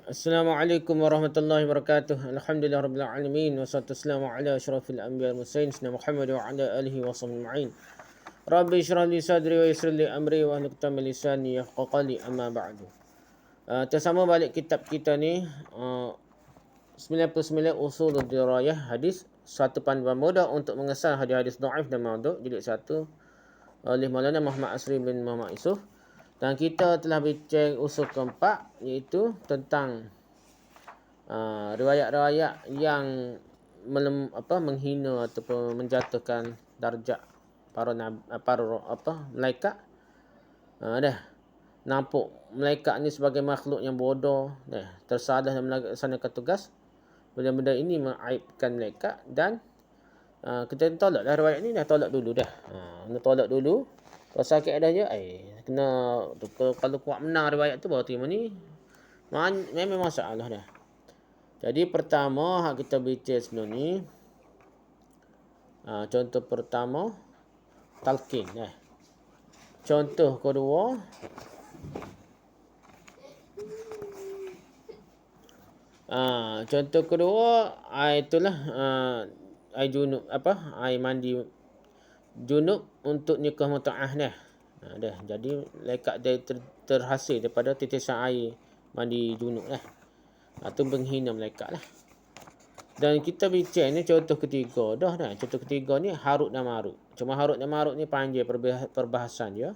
Assalamualaikum warahmatullahi wabarakatuh. Alhamdulillah rabbil alamin wassalatu wassalamu ala asyrafil anbiya'i wal mursalin sayyidina Muhammad wa ala alihi wa sahbihi ajma'in. Rabbi shrah li sadri wa yassir li amri wa hlul 'uqdatam min lisani yafqahu qawli amma ba'du. Tersama balik kitab kita ni 99 usul dirayah hadis, satu panduan mudah untuk mengesal hadis-hadis dhaif dan maudhu', jilid 1 oleh Maulana Muhammad Asri bin Muhammad Yusof. Dan kita telah bincang usul keempat, iaitu tentang riwayat-riwayat yang menghina ataupun menjatuhkan darjat para malaikat. Dah nampak malaikat ni sebagai makhluk yang bodoh, tersalah dalam melaksanakan tugas. Benda-benda ini mengaibkan malaikat dan kita tolaklah riwayat ni, dah tolak dulu dah. Kena tolak dulu. Pasal kaedahnya kena kalau kuat menang riwayat tu baru terima ni. Memang masalah dah. Jadi pertama hak kita bincang sebelum ni, contoh pertama talqin. Contoh kedua itulah air junub, air mandi junub untuk nikah mutaah dah. Dah. Jadi malaikat dia terhasil daripada titisan air mandi junub lah. Itu menghina malaikat lah. Dan kita bincang ni contoh ketiga dah. Contoh ketiga ni Harut dan Marut. Cuma Harut dan Marut ni panjang perbahasan dia.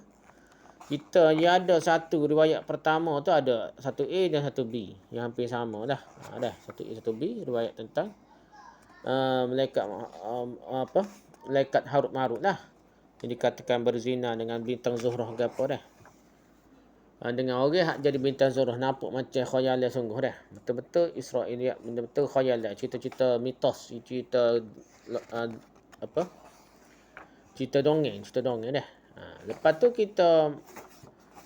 Kita ada satu riwayat pertama tu ada satu A dan satu B yang hampir sama lah. Dah satu A satu B riwayat tentang malaikat Harut Marut lah. Yang dikatakan berzina dengan bintang Zuhrah ke apa dah. Dengan orang hak jadi bintang Zuhrah, nampak macam khayalan sungguh dah. Betul-betul Israiliyat, betul-betul khayalan, cerita-cerita mitos, cerita cerita dongeng dah. Lepas tu kita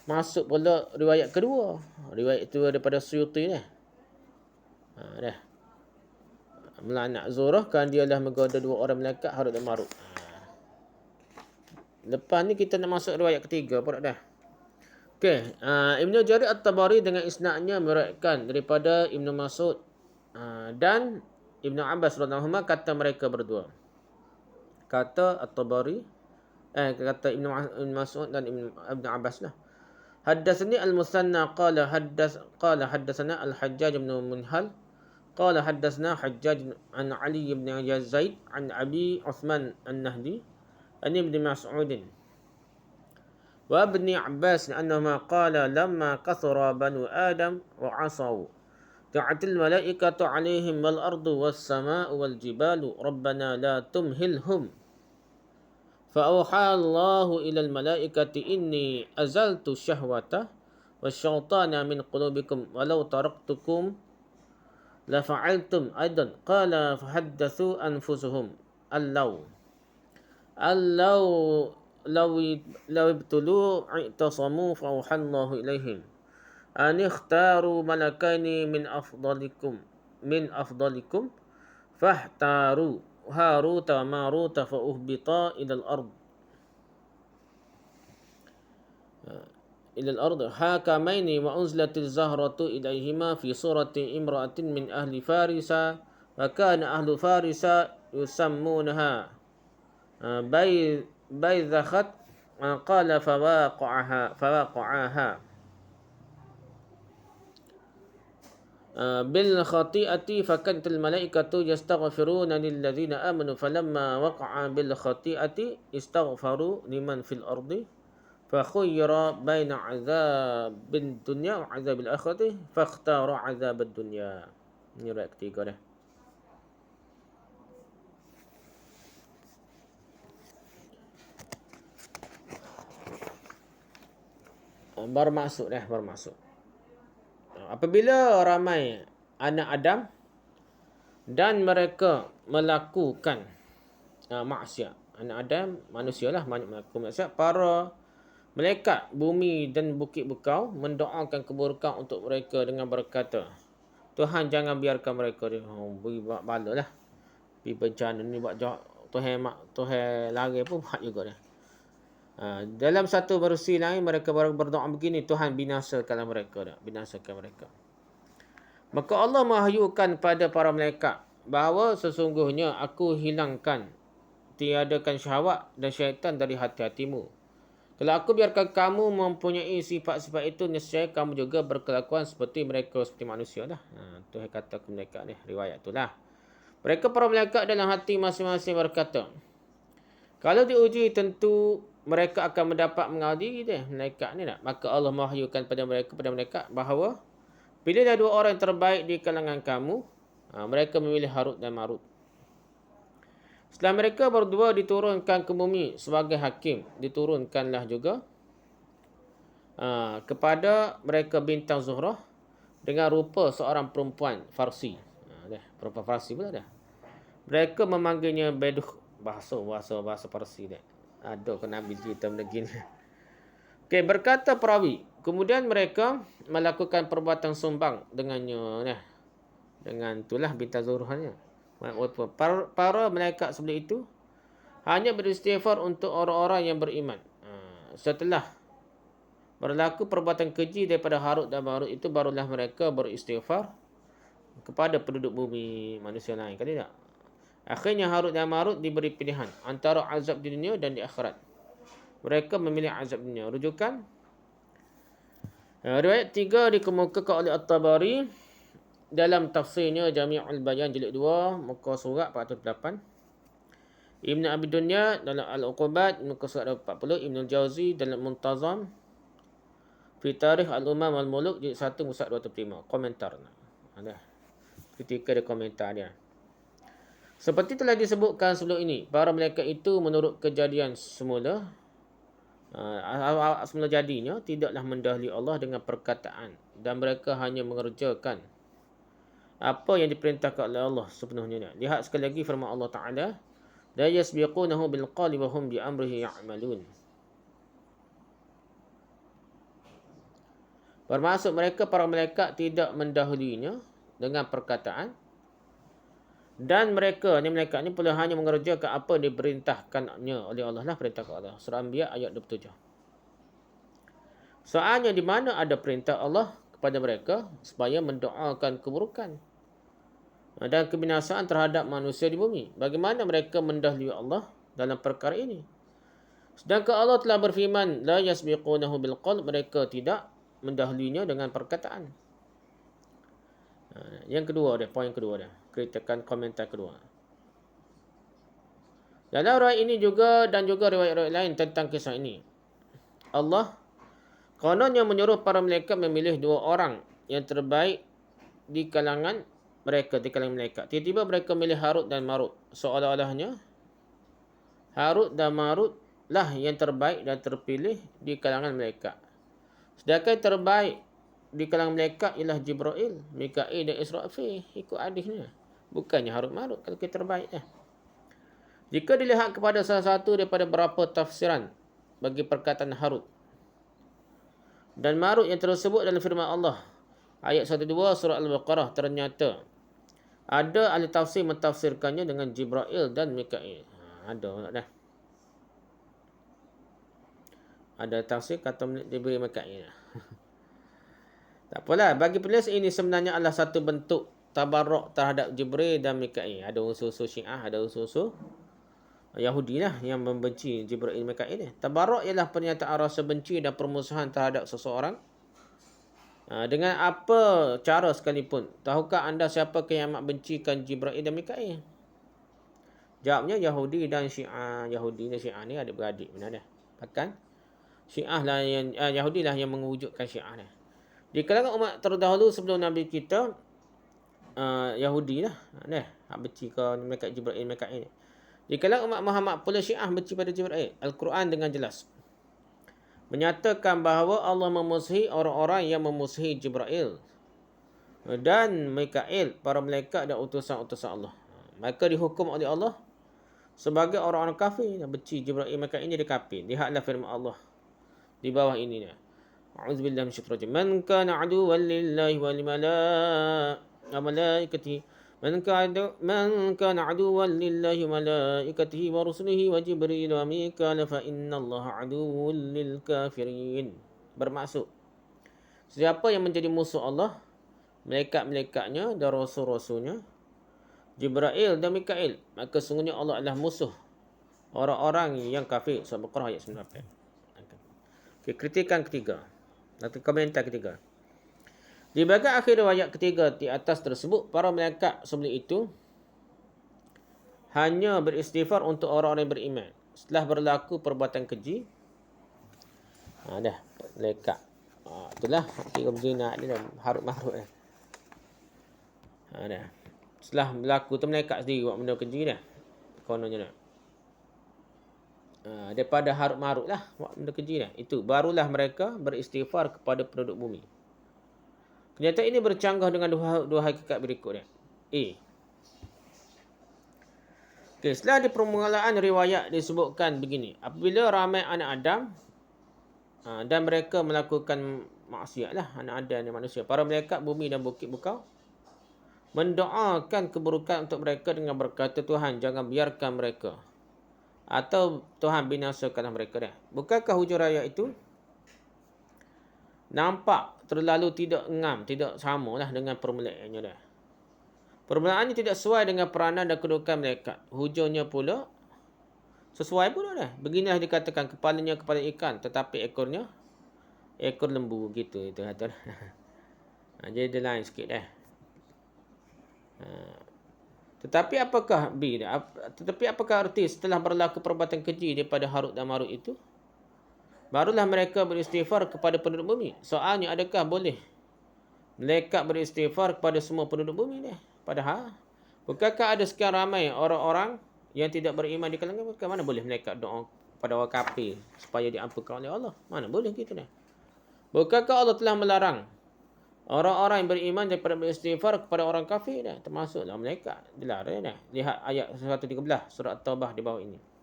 masuk pula riwayat kedua. Riwayat itu daripada Suyuti dah. Dah. Melaknat Zuhrah kan dia lah menggoda dua orang malaikat Harut dan Marut. Lepas ni kita nak masuk riwayat ketiga pula dah. Okey, Ibnu Jarir At-Tabari dengan isnadnya meriwayatkan daripada Ibnu Mas'ud dan Ibnu Abbas radhiyallahu anhu, kata mereka berdua. Kata At-Tabari, kata Ibnu Mas'ud dan Ibnu Abbas lah. Haddatsani Al-Musanna qala haddatsana Al-Hajjaj bin Munhal qala haddatsana Hajjaj an Ali bin Zaid an Abi Uthman An-Nahdi an Ibn Mas'ud wa Ibn Abbas annahuma qala lamma kathura banu Adam wa 'asaw ta'atil malaikatu 'alaihim wal ardu was samaa'u wal jibalu rabbana la tumhilhum fa awha Allahu ila al malaikati inni azaltu syahwata wasyaitana min qulubikum walau taraktukum la fa'altum aidan qala fahaddathu anfusuhum law ibtulu i'tasamu fa awhallahu ilaihim an ikhtaru malakaini min afdalikum fahtaru Harut wa Marut fa uhbita ila al-ard hakamaini wa unzilatil zahratu ilaihima fi surati imra'atin min ahli farisa wa kana ahlu farisa yusammunaha baydakhat qala fawaqa'aha bil khati'ati fakantil malaikatu yastaghfiruna lil ladzina amanu falamma waqa'a bil khati'ati istaghfaru liman fil ardi fa khayyara baina 'adzabil dunya wa 'adzabil akhirati fakhtara 'adzabad dunya. Ini riwayat ketiga dah. Bermaksud. Apabila ramai anak Adam dan mereka melakukan maksiat. Anak Adam manusialah banyak melakukan maksiat. Para malaikat bumi dan bukit bekau mendoakan keburukan untuk mereka dengan berkata, Tuhan jangan biarkan mereka beri bala lah. Pergi bencana ni buat Tuhan lari pun buat juga dah. Dalam satu versi lain mereka berdoa begini, Tuhan binasakan mereka. Maka Allah mewahyukan pada para malaikat bahawa sesungguhnya aku hilangkan, tiadakan syahwat dan syaitan dari hati-hatimu. Kalau aku biarkan kamu mempunyai sifat-sifat itu, nescaya kamu juga berkelakuan seperti mereka, seperti manusia lah. Tuhan kata ke malaikat ni, riwayat tu lah. Mereka para malaikat dalam hati masing-masing berkata, kalau diuji tentu mereka akan mendapat mengadili dia, malaikat ni nak. Maka Allah mewahyukan pada mereka bahawa pilihlah dua orang yang terbaik di kalangan kamu. Mereka memilih Harut dan Marut. Setelah mereka berdua diturunkan ke bumi sebagai hakim, diturunkanlah juga kepada mereka bintang Zuhrah dengan rupa seorang perempuan Farsi. Perempuan Farsi pula dah. Mereka memanggilnya Beduh, bahasa Farsi dah. Ada ke Nabi cerita begini. Okey, berkata perawi, kemudian mereka melakukan perbuatan sumbang dengannya, dengan itulah bintang Zuhrahnya. Para malaikat sebelum itu hanya beristighfar untuk orang-orang yang beriman. Setelah berlaku perbuatan keji daripada Harut dan Marut itu, barulah mereka beristighfar kepada penduduk bumi, manusia lain. Kan tidak? Akhirnya Harut dan Marut diberi pilihan antara azab di dunia dan di akhirat. Mereka memilih azab dunia. Rujukan riwayat 3 dikemukakan oleh At-Tabari dalam tafsirnya Jami'ul Bayan jilid 2 muka surat 408. Ibn Abi Dunya dalam Al-Uqubat muka surat 40. Ibn Al-Jawzi dalam Muntazam fi Tarikh Al-Umam Al-Muluk jilid 1 muka surat 25. Komentar. Ada ketika ada komentar dia. Seperti telah disebutkan sebelum ini, para malaikat itu menurut kejadian semula jadinya tidaklah mendahului Allah dengan perkataan, dan mereka hanya mengerjakan apa yang diperintahkan oleh Allah sepenuhnya. Lihat sekali lagi firman Allah Ta'ala, la yasbiqunahu bil qawli wa hum bi amrihi ya'malun. Bermaksud mereka para malaikat tidak mendahulunya dengan perkataan, dan mereka ni malaikat ni pula hanya mengerjakan apa yang diperintahkannya oleh Allah lah, perintah Allah. Surah Anbiya ayat 27. Soalnya di mana ada perintah Allah kepada mereka supaya mendoakan keburukan dan kebinasaan terhadap manusia di bumi, bagaimana mereka mendahului Allah dalam perkara ini? Sedangkan Allah telah berfirman, la yasbiqunahu bil qawl, mereka tidak mendahulunya dengan perkataan. Yang kedua dia, poin kedua dia, kritikan komentar kedua. Dalam riwayat ini juga dan juga riwayat-riwayat lain tentang kisah ini, Allah kononnya menyuruh para malaikat memilih dua orang yang terbaik di kalangan mereka, di kalangan malaikat. Tiba-tiba mereka memilih Harut dan Marut. Seolah-olahnya Harut dan Marut lah yang terbaik dan terpilih di kalangan malaikat. Sedangkan terbaik di kalangan malaikat ialah Jibril, Mikail dan Israfil. Ikut hadisnya. Bukannya Harut Marut kalau kita terbaik. Jika dilihat kepada salah satu daripada beberapa tafsiran bagi perkataan Harut dan Marut yang tersebut dalam firman Allah ayat 12 surah Al-Baqarah, ternyata ada ahli tafsir mentafsirkannya dengan Jibril dan Mikail. Ada dah. Ada tafsir kata Jibril Mikail. Tak apalah, bagi penulis ini sebenarnya adalah satu bentuk tabarruk terhadap Jibril dan Mikail. Ada unsur-unsur Syiah, ada unsur-unsur Yahudi lah yang membenci Jibril dan Mikail ni. Tabarruk ialah pernyataan rasa benci dan permusuhan terhadap seseorang dengan apa cara sekalipun. Tahukah anda siapa yang amat bencikan Jibril dan Mikail? Jawabnya Yahudi dan Syiah. Yahudi dan Syiah ni adik-beradik, benar dah. Bahkan Syiah lah yang Yahudi lah yang mewujudkan Syiah ni. Di kalangan umat terdahulu sebelum Nabi kita, Yahudi lah, hak benci ke mereka Jibril dan Mikail. Di kalangan umat Muhammad pula Syiah benci pada Jibril. Al-Quran dengan jelas menyatakan bahawa Allah memusuhi orang-orang yang memusuhi Jibril dan Mikail, para malaikat dan utusan-utusan Allah. Mereka dihukum oleh Allah sebagai orang-orang kafir yang benci Jibril dan Mikail ini, dia kafir. Lihatlah firman Allah di bawah ini. A'udzubillahi minasyaitonir rajim. Man kana aduwwan lillahi wal malaikatihi man kana aduwwan lillahi wa malaikatihi wa rusulihi wa Jibril wa Mikail fa innallaha aduwwun lil kafirin. Bermaksud, siapa yang menjadi musuh Allah malaikat-malaikatnya dan rasul-rasulnya, Jibril dan Mikail, maka sungguhnya Allah adalah musuh orang-orang yang kafir. Surah Baqarah ayat 98. Okay, kritikan ketiga atau komentar ketiga. Di bahagian akhir riwayat ketiga di atas tersebut, para malaikat sebelum itu hanya beristighfar untuk orang-orang yang beriman setelah berlaku perbuatan keji. Dah malaikat. Itulah kira berzina dia dah harut-marut dah. Dah. Setelah berlaku tu malaikat sendiri buat benda keji dah. Kononnya dah. Daripada harut-marut lah buat benda keji dah. Itu barulah mereka beristighfar kepada penduduk bumi. Kenyataan ini bercanggah dengan dua hakikat berikut dia. Okay, setelah di permulaan riwayat disebutkan begini. Apabila ramai anak Adam dan mereka melakukan maksiat lah, anak Adam dan manusia, para malaikat bumi dan bukit bukau mendoakan keburukan untuk mereka dengan berkata, Tuhan jangan biarkan mereka, atau Tuhan binasakanlah mereka dah. Bukankah hujung ayat itu nampak terlalu tidak ngam, tidak samalah dengan permulaannya dah. Permulaan ini tidak sesuai dengan peranan dan kedudukan malaikat. Hujungnya pula sesuai pula dah. Beginilah dikatakan, kepalanya kepala ikan tetapi ekornya ekor lembu gitu. Itu kata. Jadi dia lain sikit dah. Tetapi apakah arti setelah berlaku perbuatan keji daripada Harut dan Marut itu, barulah mereka beristighfar kepada penduduk bumi? Soalnya, adakah boleh malaikat beristighfar kepada semua penduduk bumi ni? Padahal, bukankah ada sekian ramai orang-orang yang tidak beriman di kalangan mereka? Mana boleh malaikat doa pada orang kafir supaya diampunkan oleh Allah? Mana boleh gitu ni? Bukankah Allah telah melarang orang-orang yang beriman daripada beristighfar kepada orang kafir dah? Termasuklah malaikat. Dilarang dah. Lihat ayat 113 surah At-Taubah di bawah ini.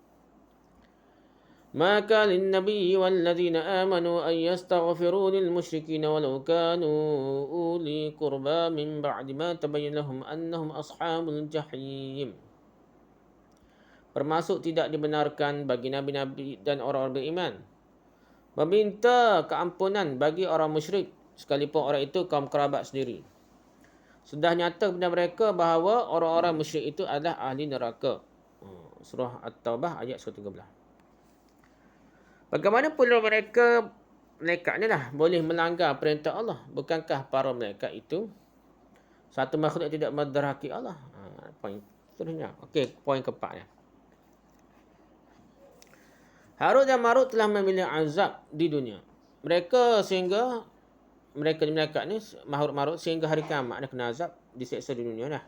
ما كان للنبي والذين آمنوا أن يستغفروا للمشركين ولو كانوا أولي قربى من بعد ما تبين لهم أنهم أصحاب الجحيم. Bermaksud tidak dibenarkan bagi nabi-nabi dan orang-orang beriman meminta keampunan bagi orang musyrik sekalipun orang itu kaum kerabat sendiri. Sudah nyata kepada mereka bahawa orang-orang musyrik itu adalah ahli neraka. Surah At-Taubah ayat 113. Bagaimana pula malaikat ni lah boleh melanggar perintah Allah? Bukankah para malaikat itu satu makhluk yang tidak menderhaki Allah? Poin seterusnya. Okey, poin keempat ni. Harut dan Marut telah memilih azab di dunia. Mereka malaikat ni Harut sehingga hari kiamat dia kena azab, disiksa di dunia dah.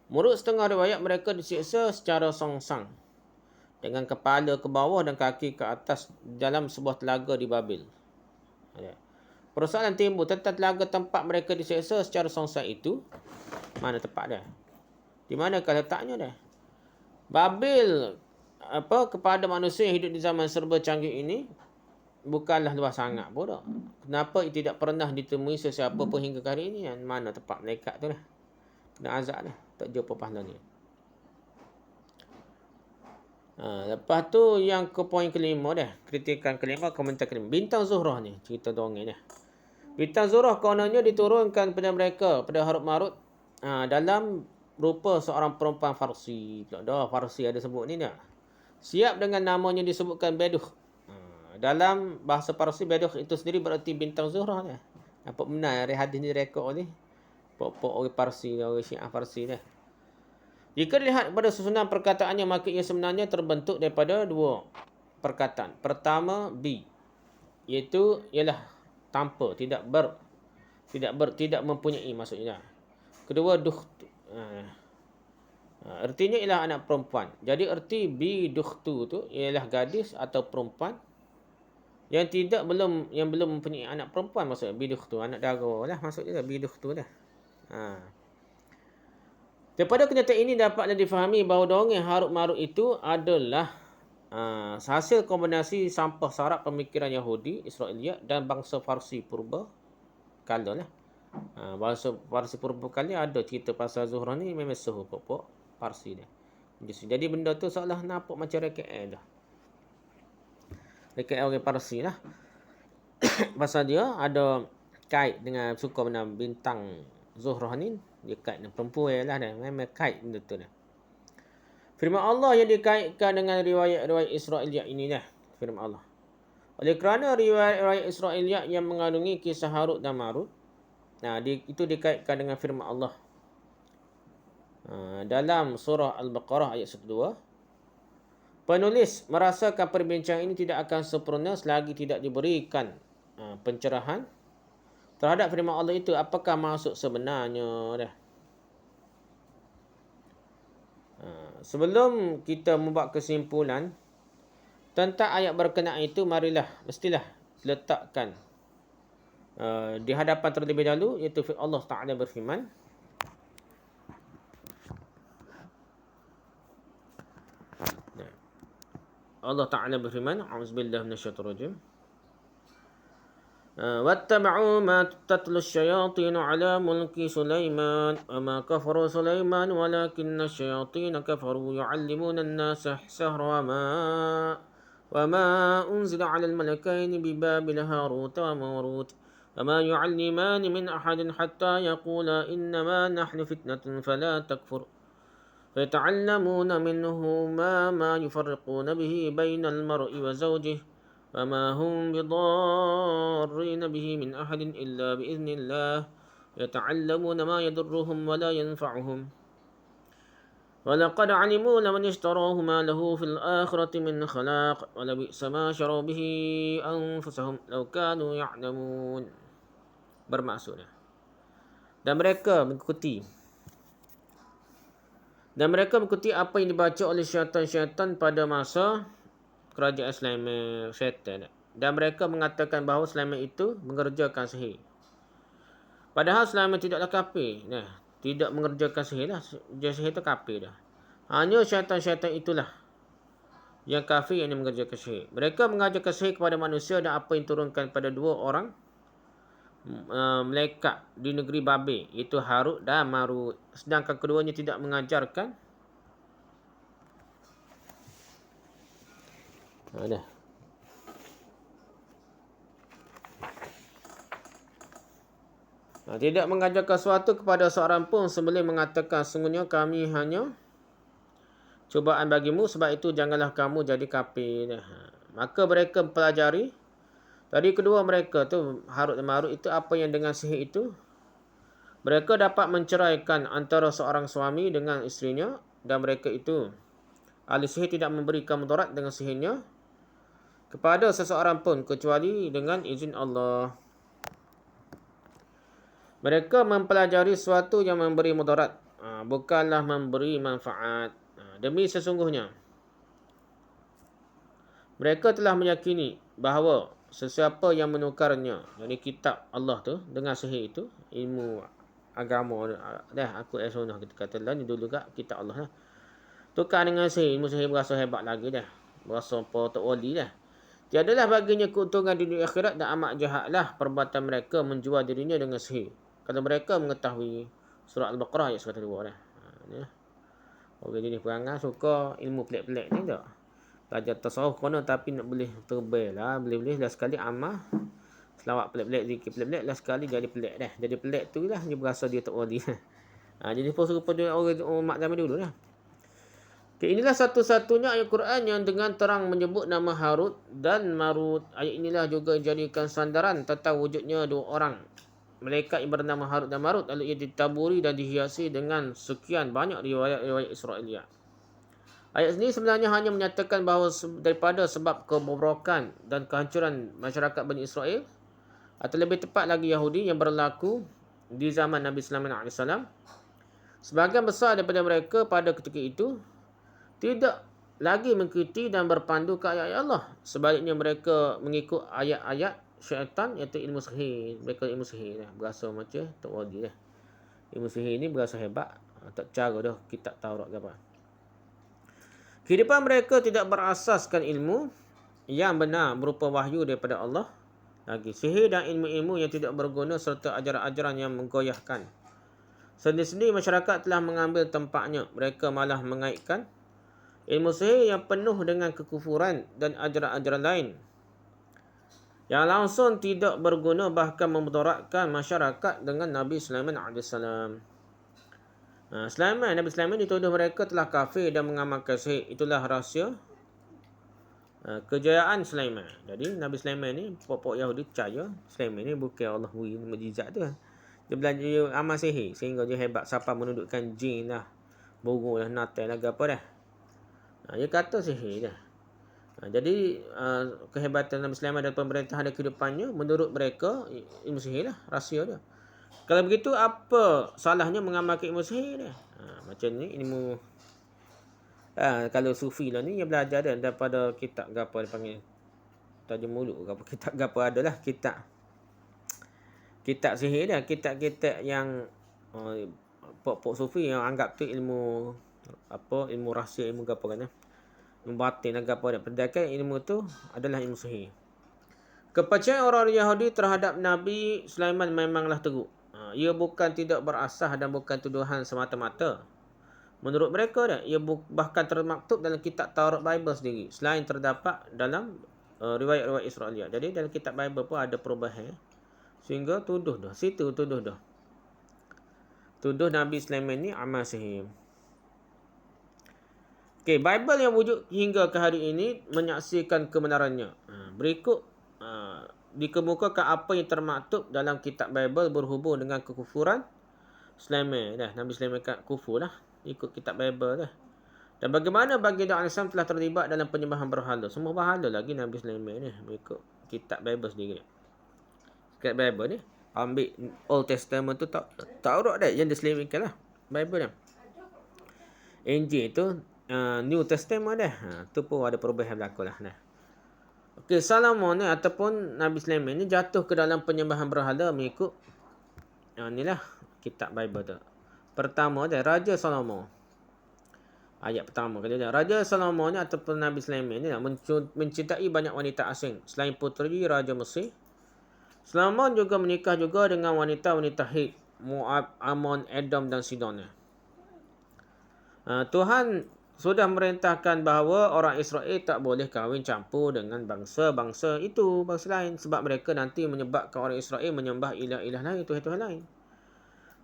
Menurut setengah riwayat mereka disiksa secara songsang, dengan kepala ke bawah dan kaki ke atas dalam sebuah telaga di Babil. Persoalan timbul tentang telaga tempat mereka diseksa secara songsang itu. Mana tempat dia? Di manakah letaknya dia? Babil kepada manusia yang hidup di zaman serba canggih ini bukanlah luas sangat pun tak. Kenapa ia tidak pernah ditemui sesiapa pun hingga hari ini? Mana tempat malaikat tu lah? Kena azab dah. Tak jumpa pahala ni. Lepas tu yang ke poin kelima dah. Kritikan kelima, komentar kelima. Bintang Zuhrah ni. Cerita dongeng ni. Bintang Zuhrah kononnya diturunkan pada mereka, pada Harut Marut, dalam rupa seorang perempuan Farsi. Farsi ada sebut ni tak? Siap dengan namanya disebutkan Beduh. Dalam bahasa Parsi, Beduh itu sendiri berarti bintang Zuhrah ni. Apa benar hadis ni rekod ni? Pok-pok orang Parsi, orang Syiah Parsi ni. Jika dilihat pada susunan perkataannya, maka ia sebenarnya terbentuk daripada dua perkataan. Pertama, bi, iaitu ialah tanpa, tidak mempunyai maksudnya. Kedua, duhtu. Artinya ialah anak perempuan. Jadi erti bi duhtu tu ialah gadis atau perempuan yang belum mempunyai anak perempuan, maksudnya bi duhtu, anak dara lah maksudnya bi duhtu dah. Daripada kenyataan ini dapatlah difahami bahawa dongeng Harut Marut itu adalah hasil kombinasi sampah sarap pemikiran Yahudi, Israeliat dan bangsa Farsi purba kala lah. Bangsa Farsi purba kala ada cerita pasal Zuhrah ni memang suhu pokok Farsi dah. Jadi benda tu seolah nampak macam rekaat dah. Rekaat orang Farsi lah. Pasal dia ada kait dengan suka benda bintang Zuhrah ni dia kait dengan perempuan lah dah. Memang kait benda tu dah. Firman Allah yang dikaitkan dengan riwayat-riwayat Israiliyat ini dah. Firman Allah. Oleh kerana riwayat-riwayat Israiliyat yang mengandungi kisah Harut dan Marut, itu dikaitkan dengan firman Allah. Dalam surah Al-Baqarah ayat 1-2, penulis merasakan perbincangan ini tidak akan sempurna selagi tidak diberikan pencerahan terhadap firman Allah itu, apakah maksud sebenarnya dah. Sebelum kita membuat kesimpulan tentang ayat berkenaan itu, mestilah letakkan di hadapan terlebih dahulu, iaitu Allah Ta'ala berfirman, Allah Ta'ala berfirman, A'udzubillahi minasyaitonir rajim. واتبعوا ما تتلو الشياطين على ملك سليمان وما كفر سليمان ولكن الشياطين كفروا يعلمون الناس السحر وما أنزل على الملكين ببابل هاروت وماروت وما يعلمان من أحد حتى يقولا إنما نحن فتنة فلا تكفر فيتعلمون منهما ما يفرقون به بين المرء وزوجه وما هم بضارين به من أحد إلا بإذن الله يتعلمون ما يضرهم ولا ينفعهم ولقد علموا لمن اشتراه ما له في الآخرة من خلاق ولبئس ما شروا به أنفسهم لو كانوا يعلمون. Bermaksudnya, dan mereka mengikuti apa yang dibaca oleh syaitan-syaitan pada masa kerajaan Sulaiman, syaitan. Dan mereka mengatakan bahawa Sulaiman itu mengerjakan sihir. Padahal Sulaiman tidaklah kafir. Tidak mengerjakan sihir lah. Sihir itu kafir dah. Hanya syaitan-syaitan itulah yang kafir yang mengerjakan sihir. Mereka mengajarkan sihir kepada manusia dan apa yang turunkan pada dua orang malaikat di negeri Babil, iaitu Harut dan Marut. Sedangkan keduanya tidak mengajarkan tidak mengajarkan sesuatu kepada seorang pun sembelih mengatakan, sungguhnya kami hanya cubaan bagimu, sebab itu janganlah kamu jadi kafir. Maka mereka pelajari dari kedua mereka tu, Harut dan Marut itu, apa yang dengan sihir itu mereka dapat menceraikan antara seorang suami dengan isterinya, dan mereka itu ahli sihir tidak memberikan mudarat dengan sihirnya kepada seseorang pun kecuali dengan izin Allah. Mereka mempelajari sesuatu yang memberi mudarat, bukanlah memberi manfaat. Demi sesungguhnya mereka telah meyakini bahawa sesiapa yang menukarnya, yakni kitab Allah tu, dengan sihir itu, ilmu agama dah, aku sunnah kita kata lah ni dulu kat kitab Allah lah, tukar dengan sihir, ilmu sihir berasa hebat lagi dah, berasa tok wali dah. Tiadalah baginya keuntungan di dunia akhirat, dan amat jahatlah perbuatan mereka menjual dirinya dengan sihir. Kalau mereka mengetahui. Surah Al-Baqarah ayat 102 dah. Orang jenis perangai suka ilmu pelik-pelik ni tak. Belajar tasawuf kono tapi nak boleh terbel lah. Boleh-boleh lah sekali amal. Selawat pelik-pelik, zikir pelik-pelik lah sekali jadi pelik dah. Jadi pelik tu lah dia berasa dia tak wali. Jadi pun serupa orang umat zaman dulu lah. Inilah satu-satunya ayat Quran yang dengan terang menyebut nama Harut dan Marut. Ayat inilah juga dijadikan sandaran tentang wujudnya dua orang malaikat yang bernama Harut dan Marut. Lalu ia ditaburi dan dihiasi dengan sekian banyak riwayat-riwayat Israiliyat. Ayat ini sebenarnya hanya menyatakan bahawa daripada sebab kebobrokan dan kehancuran masyarakat Bani Israel, atau lebih tepat lagi Yahudi yang berlaku di zaman Nabi Sulaiman AS, sebahagian besar daripada mereka pada ketika itu tidak lagi mengikuti dan berpandu ke ayat-ayat Allah. Sebaliknya mereka mengikut ayat-ayat syaitan, iaitu ilmu sihir. Mereka ilmu sihir dah, berasa macam tak wali dah. Ilmu sihir ni berasa hebat, tak cara dah kitab Taurat ke apa. Kehidupan mereka tidak berasaskan ilmu yang benar berupa wahyu daripada Allah. Lagi sihir dan ilmu-ilmu yang tidak berguna serta ajaran-ajaran yang menggoyahkan. Sendiri-sendiri masyarakat telah mengambil tempatnya. Mereka malah mengaitkan ilmu sihir yang penuh dengan kekufuran dan ajaran-ajaran lain yang langsung tidak berguna bahkan memudaratkan masyarakat dengan Nabi Sulaiman AS. Nabi Sulaiman dituduh mereka telah kafir dan mengamalkan sihir. Itulah rahsia kejayaan Sulaiman. Jadi Nabi Sulaiman ni pokok Yahudi percaya Sulaiman ni bukan Allah beri mukjizat tu. Dia belajar amal sihir sehingga dia hebat sampai menundukkan jin lah, burung lah, natal lah, apa dah. Dia kata sihir dah. Jadi kehebatan Nabi Sulaiman dan pemerintahan dan kehidupannya menurut mereka ilmu sihir lah, rahsia dia. Kalau begitu apa salahnya mengamalkan ilmu sihir dia? Macam ni ilmu kalau sufi lah ni dia belajar dia daripada kitab apa dia panggil Tajam Muluk apa kitab apa adalah kitab sihir dia, kitab-kitab yang pok-pok sufi yang anggap tu ilmu rahsia, ilmu apa kan, batin agak apa dia. Sedangkan ilmu tu adalah ilmu sihir. Kepercayaan orang Yahudi terhadap Nabi Sulaiman memanglah teruk. Ia bukan tidak berasas dan bukan tuduhan semata-mata. Menurut mereka ia bahkan termaktub dalam kitab Taurat Bible sendiri, selain terdapat dalam riwayat-riwayat Israeliat. Jadi dalam kitab Bible pun ada perubahan sehingga tuduh Nabi Sulaiman ni amal sihir. Bible yang wujud hingga ke hari ini menyaksikan kebenarannya. Berikut dikemukakan apa yang termaktub dalam kitab Bible berhubung dengan kekufuran Sulaiman. Nabi Sulaiman kufur lah, ikut kitab Bible dah. Dan bagaimana baginda AS telah terlibat dalam penyembahan berhala. Semua berhala lagi Nabi Sulaiman ni, berikut kitab Bible sendiri. Kitab Bible ni ambil Old Testament tu Taurat dah yang diselimitkan lah Bible ni. Injil tu New Testament dah. Tu pun ada perubahan berlaku lah. Solomon ni ataupun Nabi Sulaiman ni jatuh ke dalam penyembahan berhala mengikut inilah kitab Bible tu. Pertama dia Raja Solomon. Ayat pertama kata dia, Raja Solomon ni ataupun Nabi Sulaiman ni mencintai banyak wanita asing selain puteri Raja Mesir. Solomon juga menikah juga dengan wanita-wanita Hit, Moab, Ammon, Edom dan Sidon. Tuhan sudah merintahkan bahawa orang Israel tak boleh kahwin campur dengan bangsa-bangsa itu, bangsa lain, sebab mereka nanti menyebabkan orang Israel menyembah ilah-ilah lain, tuhan-tuhan lain.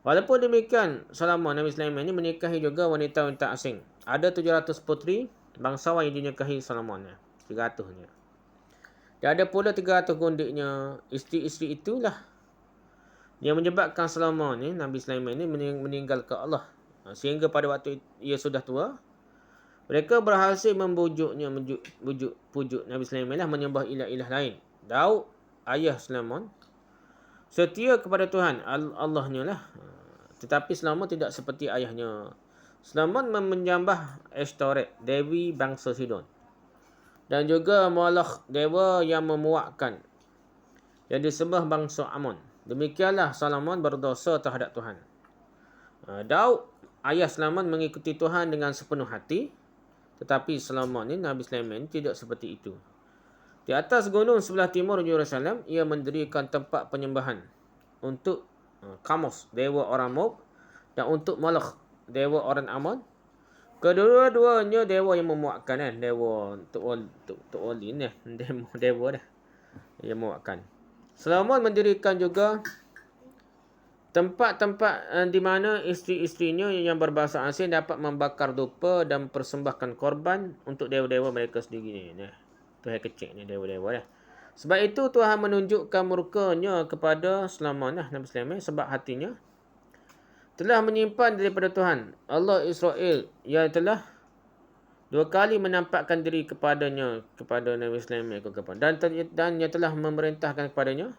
Walaupun demikian, Solomon Nabi Sulaiman ini menikahi juga wanita-wanita asing. Ada 700 puteri bangsawan yang dinikahi Solomon. 300-nya. Dan ada pula 300 gundiknya. Isteri-isteri itulah yang menyebabkan Solomon ni, Nabi Sulaiman ini meninggal ke Allah. Sehingga pada waktu ia sudah tua, mereka berhasil membujuknya, pujuk Nabi Sulaiman lah menyembah ilah-ilah lain. Daud, ayah Solomon, setia kepada Tuhan Allahnya lah. Tetapi Solomon tidak seperti ayahnya. Solomon menyembah Ashtoreth, dewi bangsa Sidon. Dan juga Moloch, dewa yang memuakkan, yang disembah bangsa Ammon. Demikianlah Solomon berdosa terhadap Tuhan. Daud, ayah Solomon mengikuti Tuhan dengan sepenuh hati. Tetapi Solomon ni, Nabi Sulaiman tidak seperti itu. Di atas gunung sebelah timur Yerusalem, ia mendirikan tempat penyembahan untuk Kamos, dewa orang Moab, dan untuk Moloch, dewa orang Ammon. Kedua-duanya dewa yang memuakkan kan, dewa untuk Oli ni, dewa dah yang memuakkan. Solomon mendirikan juga tempat-tempat di mana isteri-isterinya yang berbahasa asing dapat membakar dupa dan persembahkan korban untuk dewa-dewa mereka sendiri ni. Tuhan kecil ni dewa-dewa dah. Sebab itu Tuhan menunjukkan murkanya kepada Solomon Nabi Sulaiman sebab hatinya telah menyimpan daripada Tuhan Allah Israel yang telah 2 kali menampakkan diri kepada Nabi Sulaiman dan yang telah memerintahkan kepadanya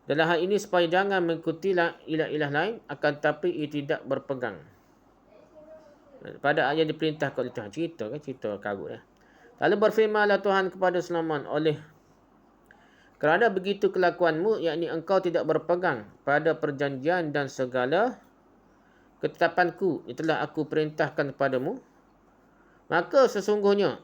dalam hal ini supaya jangan mengikuti ilah-ilah lain, akan tetapi ia tidak berpegang pada yang diperintahkan oleh Tuhan. Cerita karut dah. Lalu berfirmanlah Tuhan kepada Solomon, kerana begitu kelakuanmu, yakni engkau tidak berpegang pada perjanjian dan segala ketetapanku yang telah aku perintahkan kepadamu, maka sesungguhnya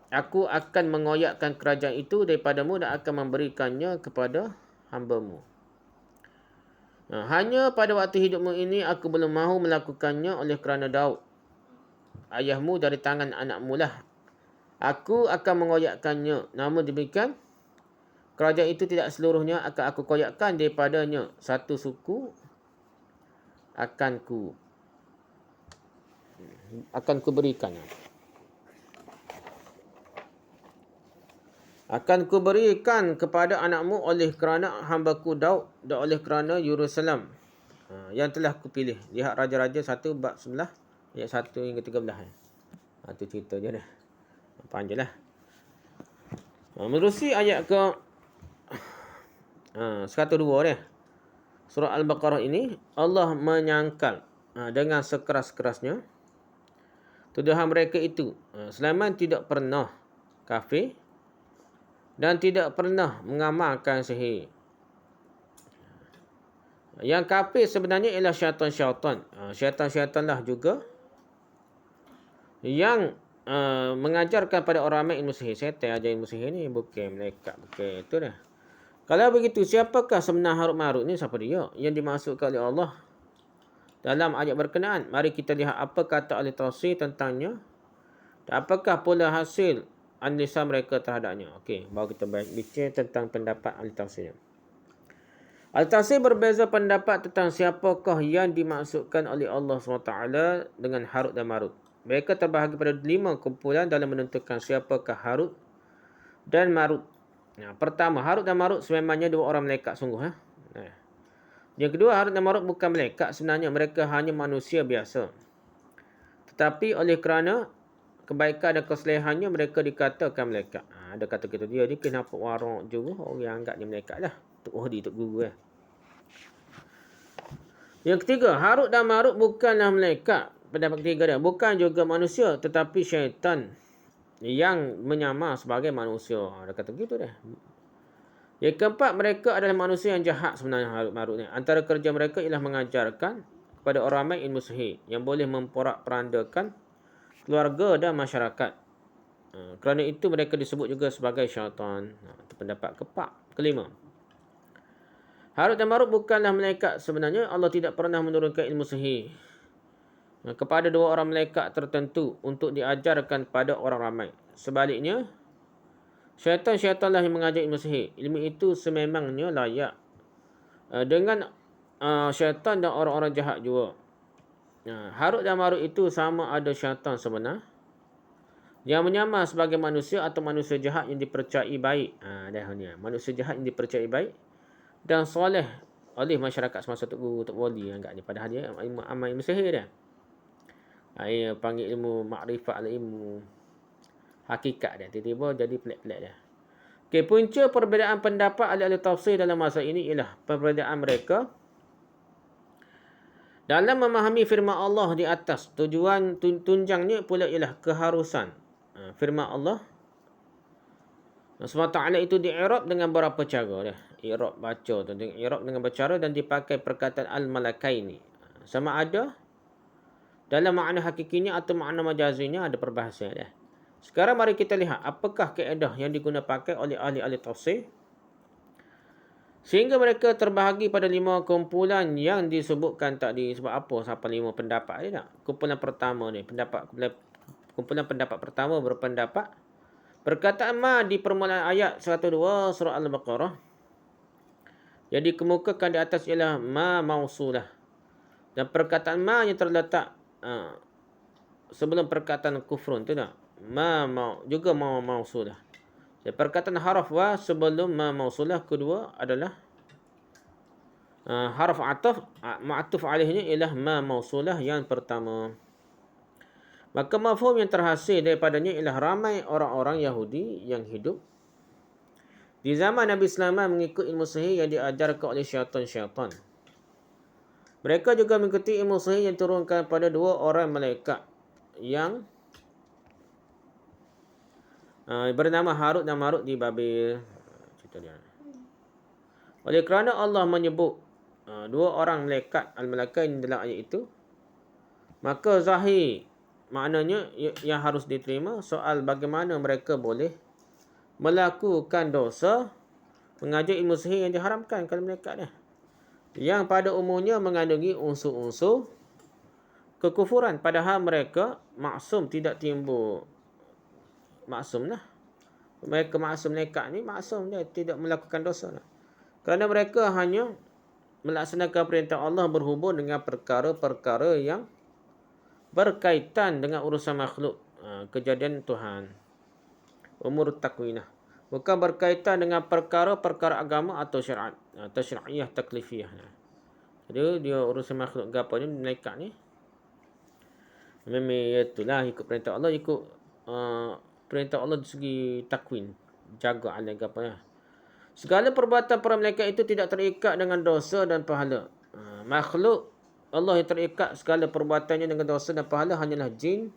aku akan mengoyakkan kerajaan itu daripadamu dan akan memberikannya kepada hamba-Mu. Hanya pada waktu hidupmu ini aku belum mahu melakukannya oleh kerana Daud, ayahmu, dari tangan anakmu lah aku akan mengoyakkannya. Namun demikian, kerajaan itu tidak seluruhnya akan aku koyakkan daripadanya satu suku akan ku berikan. Akan ku berikan kepada anakmu oleh kerana hamba-Ku Daud dan oleh kerana Yerusalem yang telah kupilih. Lihat Raja-Raja 1 bab 11 ayat 1 hingga 13. Itu cerita je dah. Panjanglah. Menerusi ayat ke 102 dia. Surah Al-Baqarah ini Allah menyangkal dengan sekeras-kerasnya tuduhan mereka itu. Sulaiman tidak pernah kafir dan tidak pernah mengamalkan sihir. Yang kafir sebenarnya ialah syaitan-syaitan. Syaitan-syaitanlah juga yang mengajarkan pada orang ramai ilmu sihir. Syaitan ajar ilmu sihir ni, bukan malaikat. Bukan itu dah. Kalau begitu, siapakah sebenar Harut Marut ni? Siapa dia? Yang dimaksudkan oleh Allah dalam ayat berkenaan. Mari kita lihat apa kata ahli tafsir tentangnya. Dan apakah pula hasil analisa mereka terhadapnya. Okey, baru kita bincang tentang pendapat ahli tafsir. Ahli tafsir berbeza pendapat tentang siapakah yang dimaksudkan oleh Allah SWT dengan Harut dan Marut. Mereka terbahagi pada 5 kumpulan dalam menentukan siapakah Harut dan Marut. Pertama, Harut dan Marut sememangnya 2 orang malaikat sungguh. Yang kedua, Harut dan Marut bukan malaikat. Sebenarnya mereka hanya manusia biasa. Tetapi oleh kerana kebaikan dan kesalehannya mereka dikatakan malaikat. Ada kata kita dia ni kenapa warok juga orang anggap dia malaikat lah. Tok Hudi, Tok Guru . Yang ketiga, Harut dan Marut bukanlah malaikat. Pendapat ketiga dia, bukan juga manusia tetapi syaitan yang menyamar sebagai manusia. Ada kata gitu dah. Yang keempat, mereka adalah manusia yang jahat sebenarnya Harut Marut ni. Antara kerja mereka ialah mengajarkan kepada orang ramai ilmu sihir yang boleh memporak-perandakan keluarga dan masyarakat. Kerana itu mereka disebut juga sebagai syaitan. Itu pendapat kelima. Harut dan Marut bukanlah malaikat sebenarnya. Allah tidak pernah menurunkan ilmu sihir kepada 2 orang malaikat tertentu untuk diajarkan pada orang ramai. Sebaliknya, syaitan-syaitanlah yang mengajar ilmu sihir. Ilmu itu sememangnya layak dengan syaitan dan orang-orang jahat juga. Harut dan Marut itu sama ada syaitan sebenar yang menyamar sebagai manusia atau manusia jahat yang dipercayai baik. Manusia jahat yang dipercayai baik dan soleh oleh masyarakat semasa Tok Guru, Tok Wali agaknya. Padahal dia amal ilmu sihir dia. Ia panggil ilmu makrifat, ilmu hakikat dia. Tiba-tiba jadi pelik-pelik dia. Okey, punca perbezaan pendapat ahli-ahli tafsir dalam masa ini ialah perbezaan mereka dalam memahami firman Allah di atas. Tujuan tunjangnya pula ialah keharusan firman Allah SWT itu di-i'rab dengan beberapa cara dia. I'rab baca tu, i'rab dengan bercara dan dipakai perkataan al-malakaini. Sama ada dalam makna hakikinya atau makna majazinya, ada perbahasan dia. Sekarang mari kita lihat apakah kaedah yang digunakan pakai oleh ahli-ahli tafsir sehingga mereka terbahagi pada 5 kumpulan yang disebutkan tadi. Sebab apa sampai 5 pendapat ni tak? Kumpulan pertama ni, kumpulan pendapat pertama berpendapat perkataan ma di permulaan ayat 102 surah Al-Baqarah yang dikemukakan di atas ialah ma mausulah. Dan perkataan ma yang terletak sebelum perkataan kufrun tu tak? Juga ma mausulah. Perkataan haraf wa sebelum ma mausulah kedua adalah haraf ataf. Ma'atuf alihnya ialah ma mausulah yang pertama. Maka mafhum yang terhasil daripadanya ialah ramai orang-orang Yahudi yang hidup di zaman Nabi Sulaiman mengikut ilmu sihir yang diajarkan oleh syaitan-syaitan. Mereka juga mengikuti ilmu sihir yang turunkan pada 2 orang malaikat yang bernama Harut dan Marut di Babil. Cerita dia. Oleh kerana Allah menyebut 2 orang malaikat al-malakain dalam ayat itu, maka zahir maknanya yang harus diterima soal bagaimana mereka boleh melakukan dosa mengajar ilmu sihir yang diharamkan kalau malaikat dia, yang pada umumnya mengandungi unsur-unsur kekufuran. Padahal mereka maksum, tidak timbul maksum lah. Mereka maksum malaikat ni maksum, dia tidak melakukan dosa. Kerana mereka hanya melaksanakan perintah Allah berhubung dengan perkara-perkara yang berkaitan dengan urusan makhluk, kejadian Tuhan. Umur takwinah. Bukan berkaitan dengan perkara-perkara agama atau syariat, syariah taklifiyah. Jadi dia urusan makhluk ke apa ni, malaikat ni. Memang itulah ikut perintah Allah, ikut perintah Allah dari segi takwin, jaga alam ke apa ya. Segala perbuatan para malaikat itu tidak terikat dengan dosa dan pahala. Makhluk Allah yang terikat segala perbuatannya dengan dosa dan pahala hanyalah jin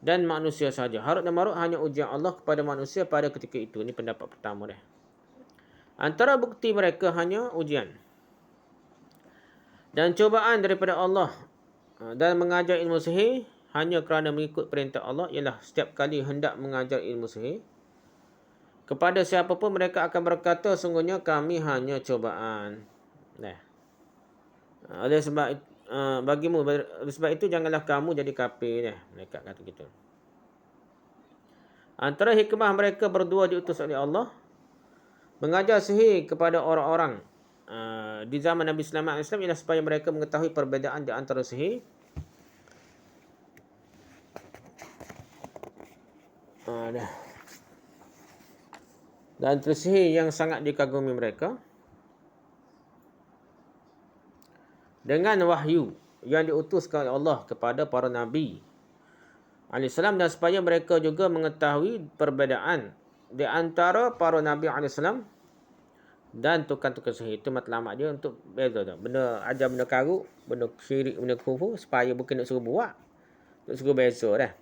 dan manusia sahaja. Harut dan marut hanya ujian Allah kepada manusia pada ketika itu. Ini pendapat pertama dia. Antara bukti mereka hanya ujian dan cubaan daripada Allah dan mengajar ilmu sihir hanya kerana mengikut perintah Allah, ialah setiap kali hendak mengajar ilmu sihir kepada siapa pun mereka akan berkata, sungguhnya kami hanya cubaan. Oleh sebab bagimu, oleh sebab itu janganlah kamu jadi kafir. Mereka kata gitu. Antara hikmah mereka berdua diutus oleh Allah mengajar sihir kepada orang-orang di zaman Nabi Sallallahu Alaihi Wasallam ialah supaya mereka mengetahui perbezaan di antara sihir dan sihir yang sangat dikagumi mereka dengan wahyu yang diutuskan oleh Allah kepada para Nabi alaihissalam, dan supaya mereka juga mengetahui perbezaan di antara para Nabi alaihissalam dan tukang-tukang sihir. Itu matlamat dia untuk beza tu. Benda ajar benda karut, benda syirik, benda kufur, supaya bukan nak suruh buat, nak suruh beza dah.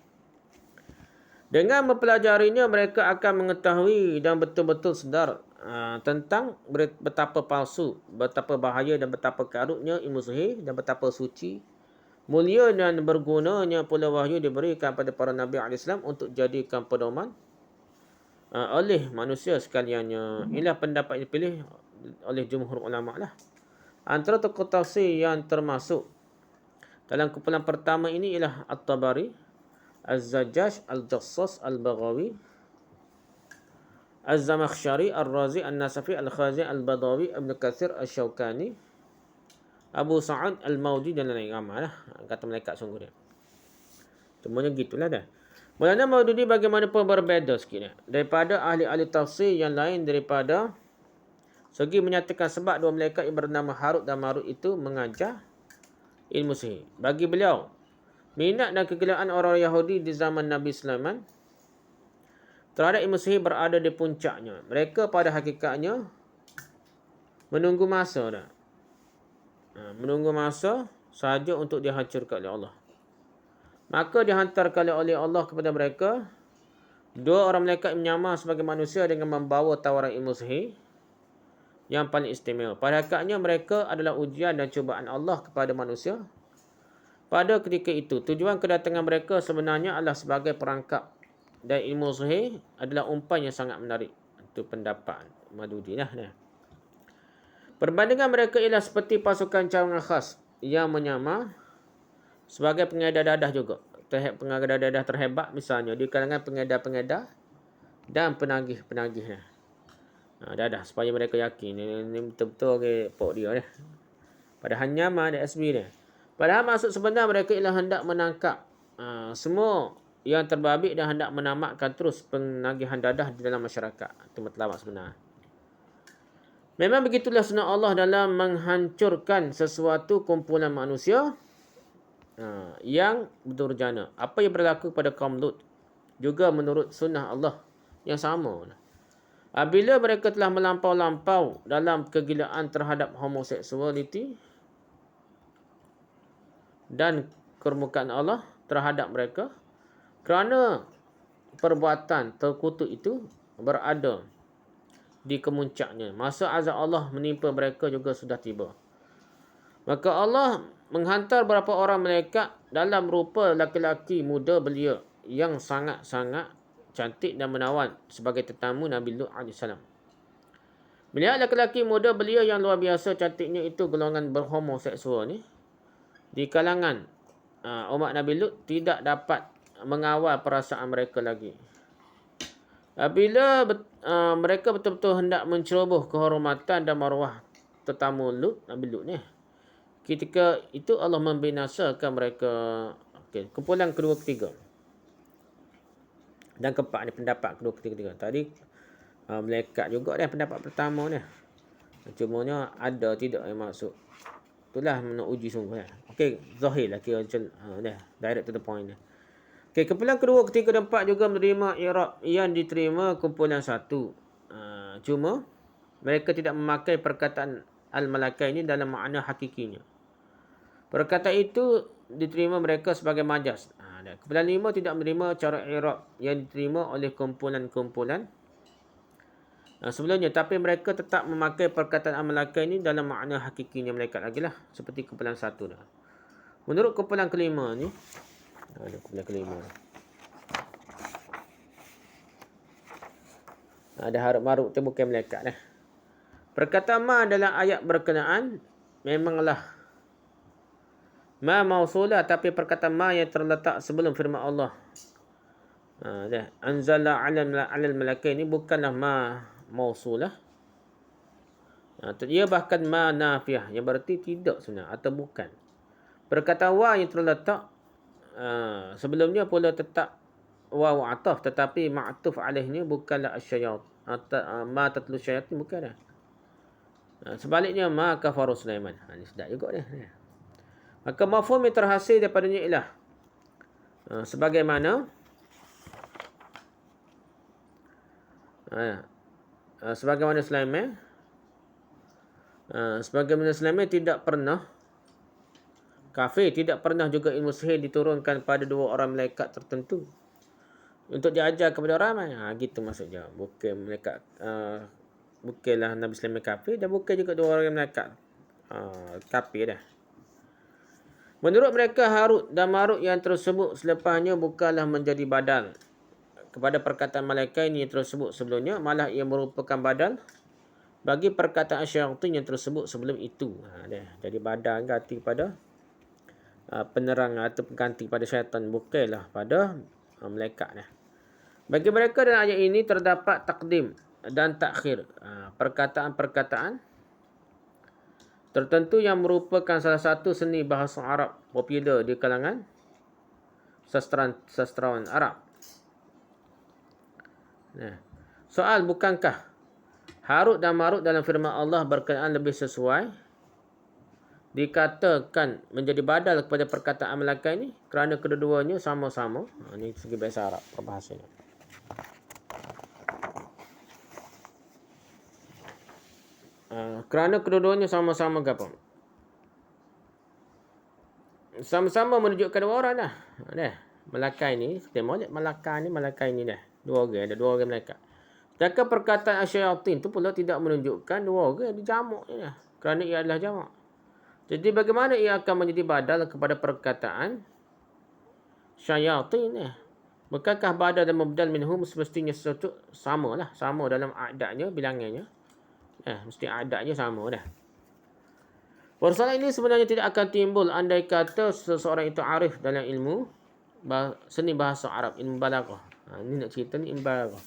Dengan mempelajarinya mereka akan mengetahui dan betul-betul sedar tentang betapa palsu, betapa bahaya dan betapa karutnya ilmu sihir, dan betapa suci, mulia dan bergunanya pula wahyu diberikan pada para Nabi alaihissalam untuk jadikan pedoman oleh manusia sekaliannya. Inilah pendapat yang dipilih oleh jumhur ulama lah. Antara tokoh tafsir yang termasuk dalam kumpulan pertama ini ialah At-Tabari, Az-Zajjaj, Al-Jassas, Al-Baghawi, Az-Zamakhsyari, Al-Razi, Al-Nasafi, Al-Khazi, Al-Badawi, Ibn Kathir, Al-Shawkani, Abu Sa'ad, Al-Maudi dan lain-lain ramai lah. Kata malaikat sungguh dia. Semuanya gitulah dah. Maulana Maududi bagaimanapun berbeza sikit daripada ahli-ahli tafsir yang lain daripada segi menyatakan sebab dua malaikat yang bernama Harut dan Marut itu mengajar ilmu sihir. Bagi beliau, minat dan kegilaan orang Yahudi di zaman Nabi Sulaiman terhadap ilmu sihir berada di puncaknya. Mereka pada hakikatnya menunggu masa dah. Menunggu masa sahaja untuk dihancurkan oleh Allah. Maka dihantarkan oleh Allah kepada mereka dua orang malaikat yang menyamar sebagai manusia dengan membawa tawaran ilmu sihir yang paling istimewa. Pada hakikatnya mereka adalah ujian dan cubaan Allah kepada manusia pada ketika itu. Tujuan kedatangan mereka sebenarnya adalah sebagai perangkap, dan ilmu sihir adalah umpan yang sangat menarik. Itu pendapat Maududi lah. Perbandingan mereka ialah seperti pasukan cawangan khas yang menyamar sebagai pengedar dadah juga. Pengedar dadah terhebat misalnya di kalangan pengedar-pengedar dan penagih-penagih. Dadah supaya mereka yakin ini betul-betul okay, pok dia dah. Padahal nyamar di SB dia. Padahal maksud sebenar mereka ialah hendak menangkap semua yang terbabit dan hendak menamatkan terus penagihan dadah di dalam masyarakat. Itu matlamat sebenar. Memang begitulah sunnah Allah dalam menghancurkan sesuatu kumpulan manusia yang berdurjana. Apa yang berlaku pada kaum Lut juga menurut sunnah Allah yang sama. Apabila mereka telah melampau-lampau dalam kegilaan terhadap homoseksualiti dan kemurkaan Allah terhadap mereka, kerana perbuatan terkutuk itu berada di kemuncaknya, masa azab Allah menimpa mereka juga sudah tiba. Maka Allah menghantar beberapa orang malaikat dalam rupa laki-laki muda belia yang sangat-sangat cantik dan menawan sebagai tetamu Nabi Lut AS. Melihat laki-laki muda belia yang luar biasa cantiknya itu, golongan berhomoseksual ni di kalangan umat Nabi Lut tidak dapat mengawal perasaan mereka lagi. Mereka betul-betul hendak menceroboh kehormatan dan maruah tetamu Lut, Nabi Lut ni. Ketika itu Allah membinasakan mereka. Okey, kumpulan kedua ketiga. Dan keempat ni pendapat kedua ketiga. Tadi malaikat juga dah pendapat pertama ni. Cumanya ada tidak yang masuk. Itulah nak uji sungguh lah. Okey, zahir lah kira macam direct to the point ni. Okey, kumpulan kedua, ketiga dan empat juga menerima i'rab yang diterima kumpulan satu. Cuma mereka tidak memakai perkataan al-malakai ini dalam makna hakikinya. Perkataan itu diterima mereka sebagai majas. Kumpulan lima tidak menerima cara i'rab yang diterima oleh kumpulan-kumpulan sebelumnya, tapi mereka tetap memakai perkataan al-malakai ini dalam makna hakikinya mereka lagi lah, seperti kumpulan satu dah. Menurut kumpulan kelima ni, ada kumpulan kelima. Ada harap maruk tu bukan malaikat dah. Perkataan ma adalah ayat berkenaan, memanglah ma mausulah, tapi perkataan ma yang terletak sebelum firman Allah. Anzala 'alal malakai ini bukanlah ma mausulah. Ia bahkan ma nafiyah, yang berarti tidak sebenarnya atau bukan. Perkataan wa yang terletak sebelumnya pula tetap waw ataf, tetapi ma'tuf alaihnya bukanlah asyayat ma tatlu syayatin, bukan dah. Sebaliknya ma kafaru Sulaiman. Ni sedap juga dah. Maka mafhum yang terhasil daripadanya ialah sebagaimana Sulaiman tidak pernah kafir, tidak pernah juga ilmu sihir diturunkan pada dua orang malaikat tertentu untuk diajar kepada ramai. Gitu maksudnya. Bukan malaikat bukanlah Nabi Sulaiman kafir, dan bukan juga dua orang malaikat kafir dah. Menurut mereka, Harut dan Marut yang tersebut selepasnya bukanlah menjadi badal kepada perkataan malaikat ini yang tersebut sebelumnya, malah ia merupakan badal bagi perkataan syaitan yang tersebut sebelum itu. Jadi badal ganti pada penerang atau pengganti pada syaitan, bukanlah pada malaikat. Bagi mereka dalam ayat ini terdapat takdim dan takhir perkataan-perkataan tertentu yang merupakan salah satu seni bahasa Arab popular di kalangan sastrawan Arab. Soal, bukankah Harut dan Marut dalam firman Allah berkenaan lebih sesuai dikatakan menjadi badal kepada perkataan malaikat ini kerana kedua-duanya sama-sama. Ini segi bahasa Arab perbahasannya. Kerana kedua-duanya sama-sama apa? Sama-sama menunjukkan dua orang dah. Malaikat ini, kita molek malaikat ini dah. Dua orang, ada dua orang malaikat. Sedangkan perkataan syaitan itu pula tidak menunjukkan dua orang, dia jamak je dah. Kerana ia adalah jamak. Jadi bagaimana ia akan menjadi badal kepada perkataan syaitan ni? Bukankah badal dan mubdal minhum semestinya sesuatu sama lah, sama dalam adatnya, bilangannya. Mesti adatnya sama dah. Persoalan ini sebenarnya tidak akan timbul andai kata seseorang itu arif dalam ilmu seni bahasa Arab, ilmu balaghah. Ini nak cerita ni ilmu balaghah.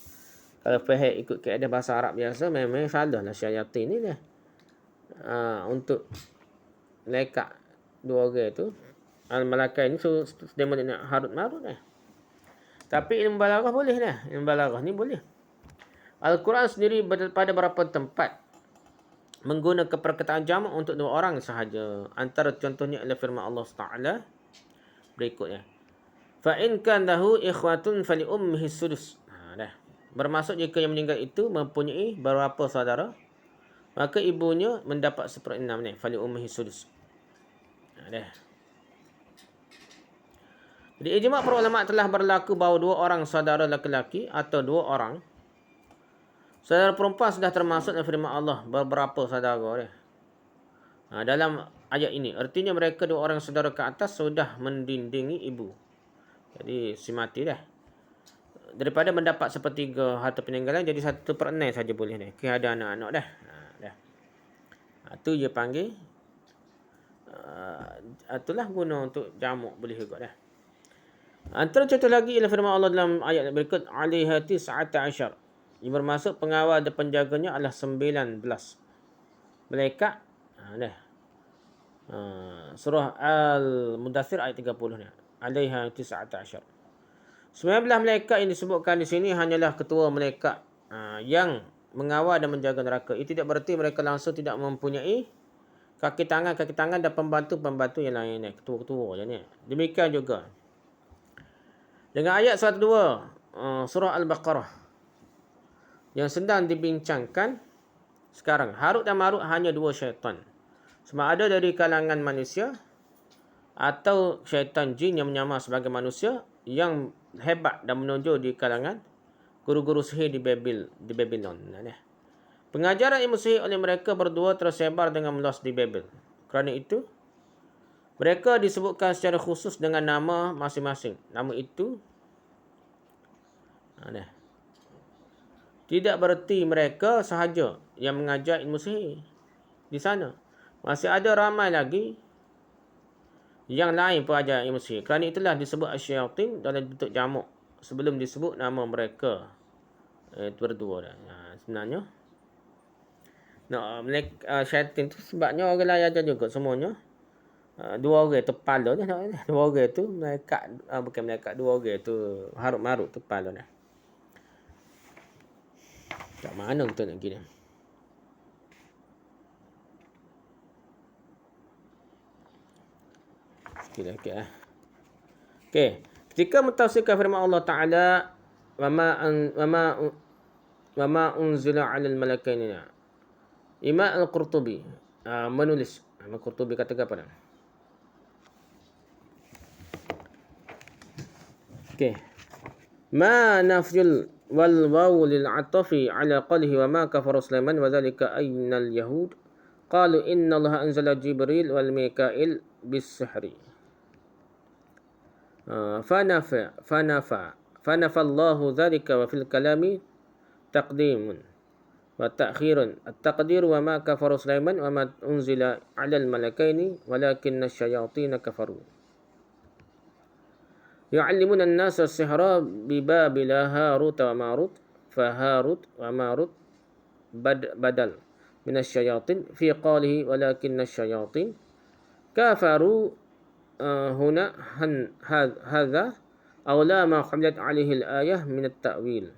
Kalau faham ikut kaedah bahasa Arab biasa, memang salah lah syaitan ni dah. Untuk malaikat dua orang tu, al-malakai ni dia nak Harut Marut dah. Tapi ilmu balaghah boleh dah. Ilmu balaghah ni boleh. Al-Quran sendiri pada beberapa tempat menggunakan perkataan jamak untuk dua orang sahaja. Antara contohnya adalah firman Allah Taala berikutnya. Fa in kan lahu ikhwatun fali ummihi sudus. Dah. Bermaksud jika yang meninggal itu mempunyai beberapa saudara, maka ibunya mendapat 1/6 ni, fali ummihi sudus. Dah. Jadi ijma' para ulama telah berlaku bahawa dua orang saudara lelaki atau dua orang saudara perempuan sudah termasuk dalam firman Allah beberapa saudara dia. Dalam ayat ini artinya mereka dua orang saudara ke atas sudah mendindingi ibu. Jadi si mati dah. Daripada mendapat 1/3 harta peninggalan, jadi 1/6 saja boleh dah. Kira ada anak-anak dah. Itu dia panggil itulah guna untuk jamak boleh juga dah. Antara contoh lagi ialah firman Allah dalam ayat berikut, alaiha tis'ata asyar. Ini bermaksud pengawal dan penjaganya adalah 19 malaikat. Dah. Surah Al-Mudaththir ayat 30 ni. Alaiha tis'ata asyar. 19 malaikat yang disebutkan di sini hanyalah ketua malaikat yang mengawal dan menjaga neraka. Itu tidak berarti mereka langsung tidak mempunyai kaki tangan dan pembantu-pembantu yang lain ni, ketua-ketua je ni. Demikian juga dengan ayat 102 surah Al-Baqarah yang sedang dibincangkan sekarang. Harut dan Marut hanya dua syaitan. Sama ada dari kalangan manusia atau syaitan jin yang menyamar sebagai manusia yang hebat dan menonjol di kalangan guru-guru sihir di Babylon. Pengajaran ilmu sihir oleh mereka berdua tersebar dengan meluas di Babel. Kerana itu, mereka disebutkan secara khusus dengan nama masing-masing. Nama itu tidak bererti mereka sahaja yang mengajar ilmu sihir di sana. Masih ada ramai lagi yang lain pelajar ilmu sihir. Kerana itulah disebut asyayatin dalam bentuk jamak sebelum disebut nama mereka. Itu berdua dah. Sebenarnya syaitan tu sebabnya orang lain ajar juga semuanya. Dua orang tu kepala dah. Dua orang tu malaikat, bukan malaikat, dua orang tu Harut Marut tu kepala dah. Kat mana kita nak pergi ni? Sikit. Okey. Ketika mentafsirkan firman Allah Ta'ala, wama unzila 'alal malakaini. Imam Al-Qurtubi menulis. Al-Qurtubi kata apa dah? Okey. Ma nafyul wal waw lil 'atafi 'ala qawlihi wa ma kafara Sulaiman wa dhalika aynal yahud qalu inna Allah anzala Jibril wal Mikail bis-sihri. فنفى الله ذلك وفي الكلام تقديم وتأخير التقدير وما كفر سليمان وما أنزل على الملكين ولكن الشياطين كفروا يعلمون الناس السحر ببابل هاروت وماروت فهاروت وماروت بدل من الشياطين في قوله ولكن الشياطين كفروا هنا هذا أولى ما حملت عليه الآية من التأويل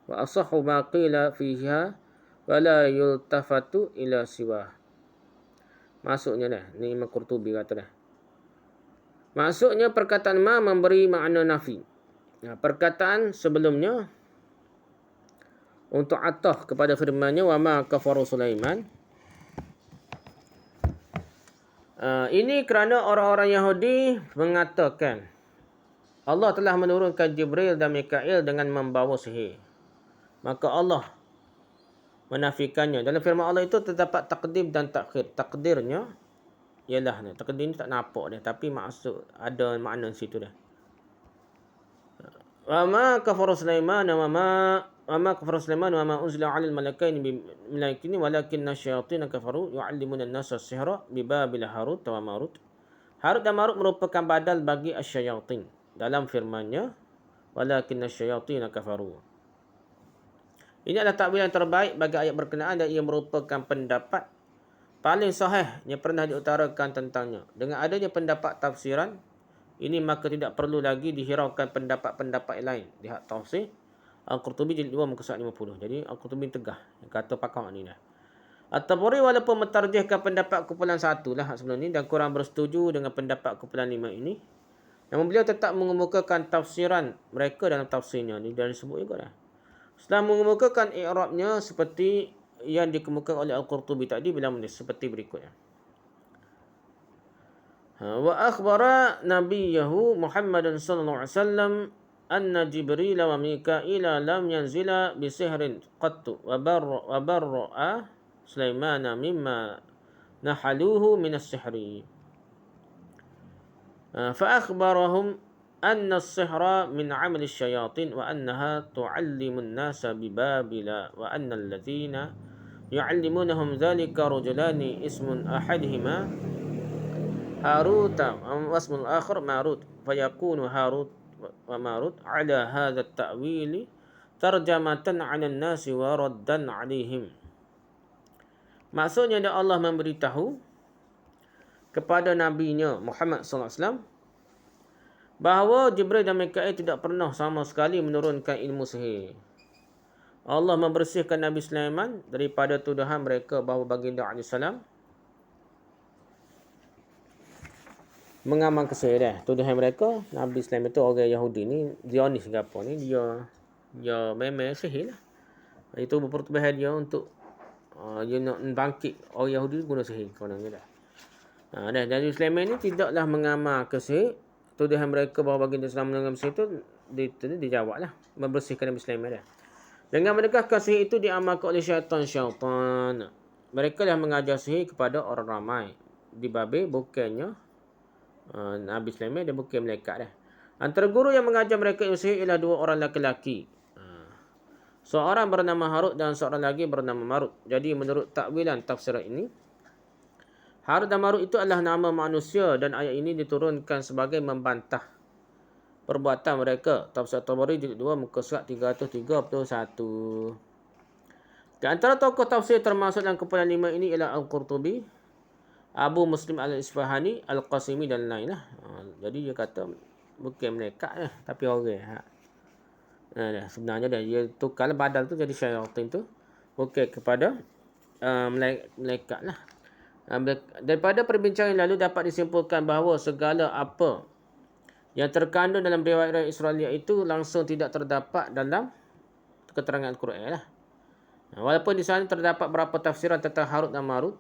وأصح ما قيل فيها ولا يلتفت إلى سواه. Maksudnya dah, ni Imam Qurtubi kata dah. Maksudnya perkataan ma memberi makna nafi. Perkataan sebelumnya untuk atah kepada firman-Nya wa ma kafaru Sulaiman. Ini kerana orang-orang Yahudi mengatakan Allah telah menurunkan Jibril dan Mikail dengan membawa sihir. Maka Allah menafikannya. Dalam firman Allah itu terdapat takdim dan takhir. Takdirnya ialah ni. Takdir ni tak nampak dia, tapi maksud ada makna di situ dah. Wa ma kafara Sulaiman wa ma unzila 'alal malakaini bimalaikini walakinna syayatin kafaru yu'allimuna an-nasa as-sihra bi babil Harut wa Marut. Harut dan Marut merupakan badal bagi asyayatin. Dalam firman-Nya walakinna syayatin kafaru. Ini adalah takwil yang terbaik bagi ayat berkenaan dan ia merupakan pendapat paling sahih yang pernah diutarakan tentangnya. Dengan adanya pendapat tafsiran ini, maka tidak perlu lagi dihiraukan pendapat-pendapat lain di hak tafsir. Al-Qurtubi jilid 2 muka surat 50. Jadi Al-Qurtubi tegah yang kata pakar ni dah. At-Tabari walaupun mentarjihkan pendapat kumpulan 1 lah sebelum ni dan kurang bersetuju dengan pendapat kumpulan 5 ini, namun beliau tetap mengemukakan tafsiran mereka dalam tafsirnya. Ni dah disebut juga dah. Setelah mengemukakan i'rabnya seperti yang dikemukakan oleh Al-Qurtubi tadi, beliau menulis seperti berikutnya. Wa akhbara nabiyahu Muhammadan sallallahu alaihi wasallam anna Jibril wa Mikail lam yanzila bi sihrin qattu wa barra'a Sulaiman mimma nahaluhu min as-sihri. Fa akhbarahum anna as-sihra min 'amali asy-syayatin wa annaha tu'allimu an-nasa bi babila wa anna alladhina yu'allimunahum dhalika rajulani ismun ahadihima Harut wasmul akhar Marut fayakunu Harut wa Marut ala hadha at-ta'wili tarjamatan 'ala an-nasi wa raddan 'alaihim. Maksudnya Allah memberitahu kepada nabinya Muhammad sallallahu alaihi wasallam bahawa Jibril dan Mikail tidak pernah sama sekali menurunkan ilmu sihir. Allah membersihkan Nabi Sulaiman daripada tuduhan mereka bahawa baginda alaihi salam mengamalkan sihir. Tuduhan mereka Nabi Sulaiman itu orang Yahudi ni, Zionis ke apa ni, dia memang sihir lah. Itu pertubuhan dia untuk dia nak bangkit orang Yahudi guna sihir kononnya dah. Nabi Sulaiman ni tidaklah mengamalkan sihir. Tuduhan mereka bahawa baginda Islam mengamalkan sihir itu dijawablah, membersihkan Nabi Sulaiman dah. Dengan menegakkan sihir itu diamalkan oleh syaitan. Mereka yang mengajar sihir kepada orang ramai di Babil, bukannya Nabi Sulaiman dan bukan malaikat dah. Antara guru yang mengajar mereka ilmu sihir ialah dua orang lelaki. Seorang bernama Harut dan seorang lagi bernama Marut. Jadi menurut takwilan tafsiran ini, Harut dan Marut itu adalah nama manusia dan ayat ini diturunkan sebagai membantah perbuatan mereka. Tafsir Tabari jilid 2 muka surat 331. Di antara tokoh tafsir termasuk dalam kumpulan 5 ini ialah Al-Qurtubi, Abu Muslim Al-Isfahani, Al-Qasimi dan lain-lain. Jadi dia kata bukan malaikat tapi orang. Sebenarnya dia tukar badal tu jadi syaitan tu bukan kepada malaikat lah. Daripada perbincangan yang lalu dapat disimpulkan bahawa segala apa yang terkandung dalam riwayat Israeliat itu langsung tidak terdapat dalam keterangan Al-Quran lah. Walaupun di sana terdapat beberapa tafsiran tentang Harut dan Marut,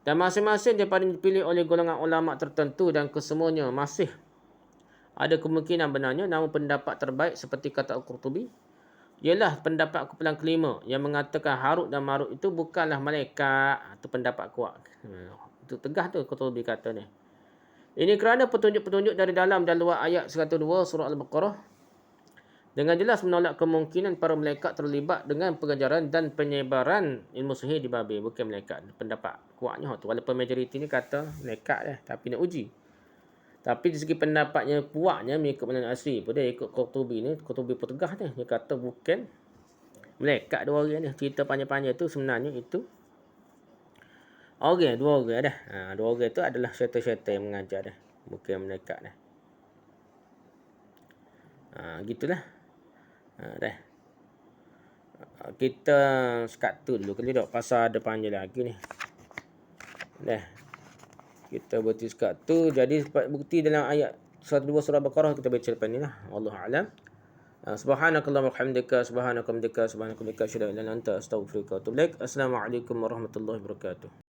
dan masing-masing daripada dipilih oleh golongan ulama tertentu dan kesemuanya masih ada kemungkinan benarnya, namun pendapat terbaik seperti kata Al-Qurtubi ialah pendapat kumpulan kelima yang mengatakan Harut dan Marut itu bukanlah malaikat. Itu pendapat kuat. Itu tegah tu Al-Qurtubi kata ni. Ini kerana petunjuk-petunjuk dari dalam dan luar ayat 102 surah Al-Baqarah dengan jelas menolak kemungkinan para malaikat terlibat dengan pengajaran dan penyebaran ilmu sihir di Babil. Bukan malaikat. Pendapat kuatnya tu. Walaupun majoriti ni kata malaikat dah, tapi nak uji. Tapi di segi pendapatnya kuatnya mengikut mana asli. Pada ikut Qurtubi ni, Qurtubi petegah ni. Dia kata bukan malaikat dua orang ni. Cerita panjang-panjang tu sebenarnya itu orang, dua orang dah. Dua orang tu adalah syaitan-syaitan yang mengajar dah. Bukan malaikat dah. Gitulah. Dah. Kita sekat tu dulu. Kalau tak pasal ada panjang lagi ni. Dah. Kita berhenti sekat tu. Jadi bukti dalam ayat 102 surah Baqarah kita baca lepas ni lah. Wallahu a'lam. Subhanakallahumma wa bihamdika subhanaka wa bihamdika subhanaka wa bihamdika asyhadu an la ilaha illa anta astaghfiruka wa atubu ilaik. Assalamualaikum warahmatullahi wabarakatuh.